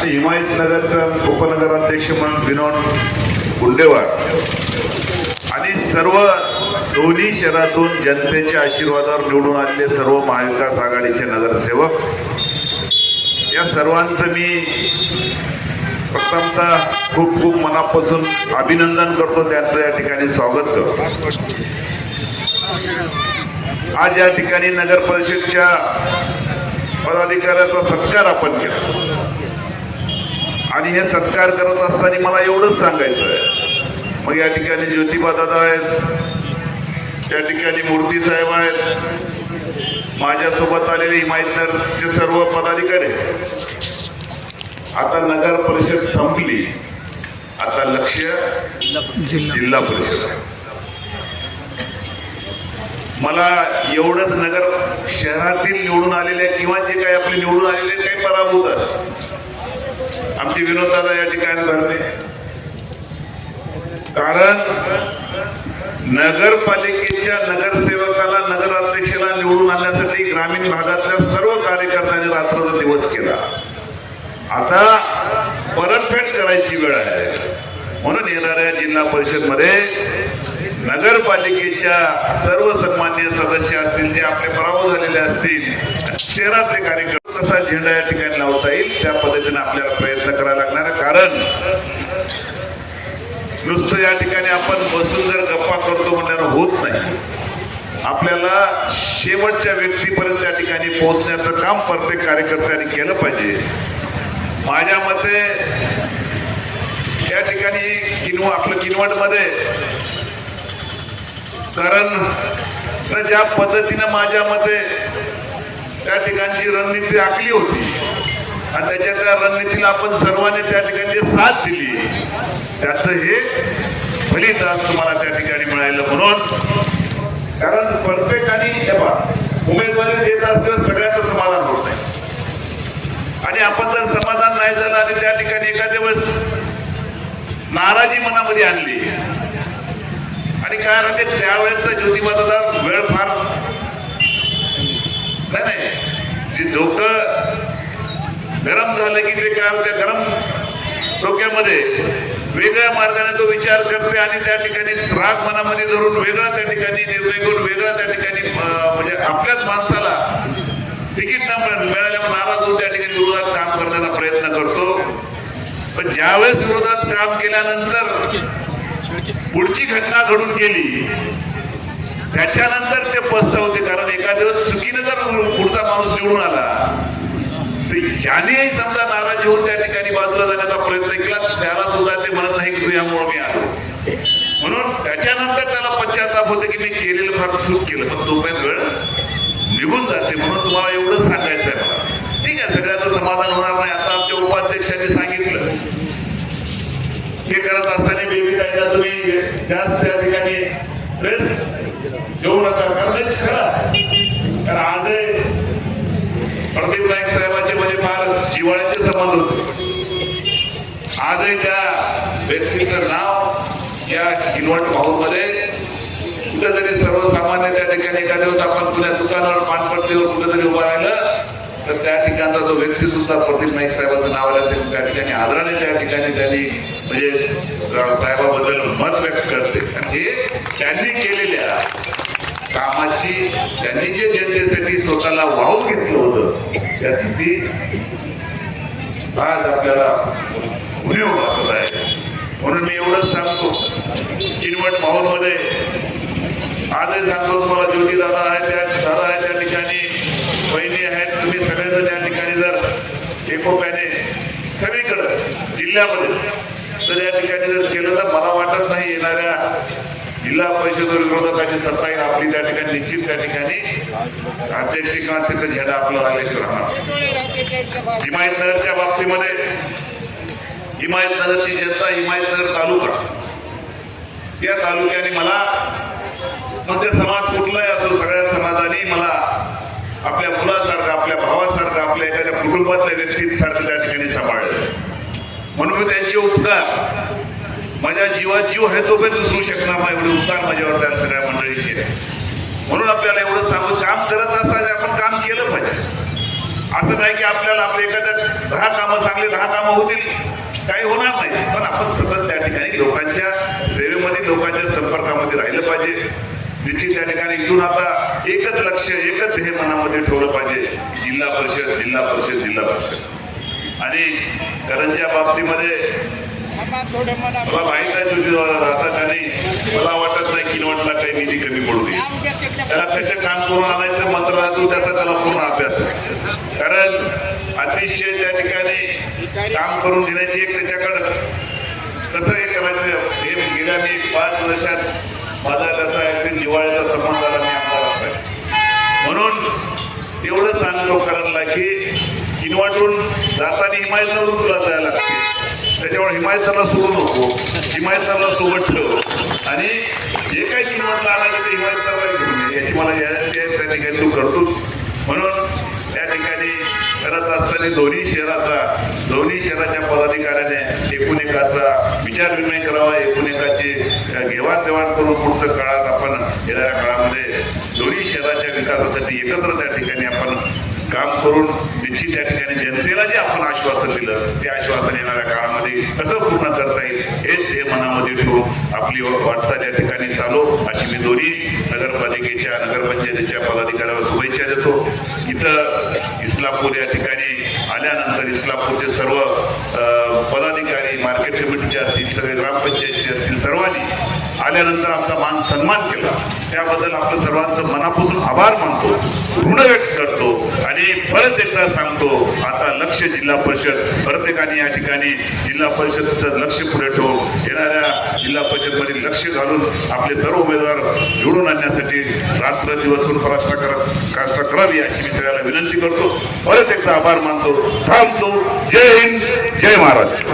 हिमायतनगरचा उपनगराध्यक्ष म्हणून विनोद गुंडेवार आणि सर्व दोन्ही शहरातून जनतेच्या आशीर्वादावर निवडून आलेले सर्व महाविकास आघाडीचे नगरसेवक, या सर्वांचं मी प्रथमतः खूप खूप मनापासून अभिनंदन करतो, त्यांचं या ठिकाणी स्वागत करतो। आज या ठिकाणी नगर परिषदच्या पदाधिकाऱ्याचा सत्कार आपण केला आणि हे सत्कार करत असताना मला एवढंच सांगायचं आहे, मग या ठिकाणी ज्योतिबा दादा आहेत, या ठिकाणी मूर्ती साहेब आहेत, माझ्यासोबत आलेले हिमायतनगरचे सर्व पदाधिकारी। आता नगर परिषद संपली, आता लक्ष जिल्हा परिषद। मला एवढंच नगर शहरातील निवडून आलेल्या किंवा जे काही आपले निवडून आलेले काही पराभूत आहेत, आमचे विनोद दादा या ठिकाणी धरले, कारण नगरपालिकेच्या नगरसेवकाला नगराध्यक्षाला निवडून आणण्यासाठी ग्रामीण भागातल्या सर्व कार्यकर्त्यांनी रात्र दिवस केला। आता परतफेड करायची वेळ आहे, म्हणून येणाऱ्या जिल्हा परिषदमध्ये नगरपालिकेच्या सर्व सन्माननीय सदस्य असतील, जे आपले पराभव झालेले असतील, शहरातले कार्यकर्ते कसा झेंडा या ठिकाणी लावता येईल त्या पद्धतीने आपल्याला प्रयत्न करायला लागणार आहे। कारण नुसतं या ठिकाणी आपण बसून जर गप्पा करतो म्हणल्यानं होत नाही, आपल्याला शेवटच्या व्यक्तीपर्यंत त्या ठिकाणी पोहोचण्याचं काम प्रत्येक कार्यकर्त्यांनी केलं पाहिजे। माझ्या मते या ठिकाणी आपलं किनवटमध्ये, कारण ज्या पद्धतीनं माझ्या मते त्या ठिकाणची रणनीती आखली होती आणि त्याच्या त्या रणनीतीला आपण सर्वांनी त्या ठिकाणी साथ दिली, त्याचं हे फलित आज तुम्हाला त्या ठिकाणी मिळालं। म्हणून कारण प्रत्येकाने उमेदवारी देत असल्यास सगळ्यांचं समाधान होत नाही आणि आपण जर समाधान नाही झालं आणि त्या ठिकाणी एखाद्या वेळेस नाराजी मनामध्ये आणली आणि काय राहते त्यावेळेसचा ज्योतिबाचा वेळ फार नाही, जे डोकं गरम झालं की ते काय त्या गरम डोक्यामध्ये वेगळ्या मार्गाने तो विचार करते आणि त्या ठिकाणी राग मनामध्ये धरून वेगळा त्या ठिकाणी निर्णय करून वेगळा त्या ठिकाणी म्हणजे आपल्याच माणसाला तिकीट न मिळाल्यामुळे नाराज होऊन त्या ठिकाणी विरोधात काम करण्याचा प्रयत्न करतो। पण ज्यावेळेस विरोधात काम केल्यानंतर पुढची घटना घडून गेली, त्याच्यानंतर ते पस्तावते, कारण एखाद्या वेळेस चुकीनं जर पुढचा माणूस निवडून आला तर ज्याने समजा नाराजी होऊन त्या ठिकाणी बाजूला जाण्याचा प्रयत्न केला त्याला सुद्धा ते म्हणत नाही की तुझ्यामुळे मी आलो, म्हणून त्याच्यानंतर त्याला पश्चाताप होते की मी केलेलं फार चूक केलं, पण तोपर्यंत वेळ निघून जाते। म्हणून तुम्हाला एवढंच सांगायचं आहे मला, ठीक आहे, सगळ्याचं समाधान होणार नाही। आता आमच्या उपाध्यक्षांनी सांगितलं हे करत असताना बेबीताईला तुम्ही जास्त त्या ठिकाणी प्रेस घेऊ नका, कारण खरं आज प्रदीप नाईक साहेबांचे म्हणजे फार जिव्हाळ्याचे संबंध होते। आजही त्या व्यक्तीचं नाव या किनवट भाऊमध्ये कुठेतरी सर्वसामान्य त्या ठिकाणी एखाद्या दिवस आपण पुण्या दुकानावर पानपट्टीवर कुठेतरी उभा राहिलं तर त्या ठिकाणचा जो व्यक्ती सुद्धा प्रदीप नाईक साहेबांचं नाव आलं त्या ठिकाणी आदराने त्या ठिकाणी त्यांनी म्हणजे साहेबाबद्दल मत व्यक्त करते। आणि हे त्यांनी केलेल्या कामाची, त्यांनी जे जनतेसाठी स्वतःला वाहून घेतलं होतं त्याची ती आज आपल्याला उणीव वाटत आहे। म्हणून मी एवढंच सांगतो, किनवट माहोलमध्ये आजही सांगतो तुम्हाला, ज्योती दादा आहे त्या ठिकाणी, बहिणी आहेत, तुम्ही सगळेजण त्या ठिकाणी जर एकोप्याने सगळीकडे जिल्ह्यामध्ये जर या ठिकाणी जर केलं तर मला वाटत नाही येणाऱ्या जिल्हा परिषद विरोधकाची सत्ता येईल आपली त्या ठिकाणी निश्चित त्या ठिकाणी अध्यक्षिका तिथं झेंडा आपला लागल्याशिवाय राहणार। हिमायतनगरच्या बाबतीमध्ये हिमायतनगरची जनता, हिमायतनगर तालुका, या तालुक्याने मला म्हणजे समाज कुठलाही असो सगळ्या समाजाने मला आपल्या मुलासारखं, आपल्या भावासारखं, आपल्या एखाद्या कुटुंबातल्या व्यक्तीसारखं त्या ठिकाणी सांभाळलं। म्हणून मी त्यांचे उपकार माझ्या जीवात जीव आहे तोपर्यंत विसरू शकणार नाही, एवढे उपकार माझ्यावर त्या सगळ्या मंडळीचे। म्हणून आपल्याला एवढं सांगून काम करत असताना आपण काम केलं पाहिजे। असं नाही की आपल्याला आपल्या एखाद्या 10 कामं चांगले 10 कामं होतील, काही होणार नाही. पण आपण सतत त्या ठिकाणी लोकांच्या सेवेमध्ये, लोकांच्या संपर्कामध्ये राहिलं पाहिजे. निश्चित त्या ठिकाणी इथून आता एकच लक्ष, एकच ध्येय मनामध्ये ठेवलं पाहिजे, जिल्हा परिषद, जिल्हा परिषद, जिल्हा परिषद. आणि करंजच्या बाबतीमध्ये मला माहित आहे आता त्यांनी, मला वाटत नाही किनवटला काही निधी कमी पडू दे. त्याला कसं काम करून आणायचं मंत्रालयातून त्याचा त्याला पूर्ण अभ्यास. कारण अतिशय त्या ठिकाणी काम करून देण्याची एक त्याच्याकडं कसं हे करायचं हे गेल्या मी 5 वर्षात माझा त्याचा अगदी जिव्हाळ्याचा संबंध झाला. मी आमदार असताना म्हणून एवढं सांगतो करायला की किनवाटून जाताना हिमायतवरून तुला जायला लागते, त्याच्यामुळे हिमायतला सोडू नको, हिमायतला सोबत ठेव. आणि जे काही किनवाटला आणायचं ते हिमायतला घेऊन ये, याची मला त्या ठिकाणी तू करतोस. म्हणून त्या ठिकाणी करत असताना दोन्ही शहराच्या पदाधिकाऱ्याने एकूणएकाचा विचार विनिमय करावा, एकूणएकाची घेवाणदेवाण करून पुढच्या काळात आपण येणाऱ्या काळामध्ये दोन्ही शहराच्या विकासासाठी एकत्र त्या ठिकाणी आपण काम करून निश्चित त्या ठिकाणी जनतेला जे आपण आश्वासन दिलं ते आश्वासन येणाऱ्या काळामध्ये कसं पूर्ण करता येईल हेच हे मनामध्ये ठेवून आपली वाटचाल या ठिकाणी चालू, अशी मी दोन्ही नगरपालिकेच्या, नगरपंचायतीच्या पदाधिकाऱ्याला शुभेच्छा देतो. इथं इस्लामपूर या ठिकाणी आल्यानंतर इस्लामपूरचे सर्व पदाधिकारी, मार्केट कमिटीचे असतील, सगळे ग्रामपंचायतचे असतील, सर्वांनी आल्यानंतर आमचा मान सन्मान केला, त्याबद्दल आपलं सर्वांचं मनापासून आभार मानतो, ऋण व्यक्त करतो. आणि परत एकदा सांगतो, आता लक्ष जिल्हा परिषद, प्रत्येकाने या ठिकाणी जिल्हा परिषदचं लक्ष पुढे ठेवून येणाऱ्या जिल्हा परिषदमध्ये लक्ष घालून आपले सर्व उमेदवार निवडून आणण्यासाठी रात्र दिवस प्रयत्न करावी अशी मी सगळ्याला विनंती करतो. परत एकदा आभार मानतो, थांबतो. जय हिंद, जय महाराज.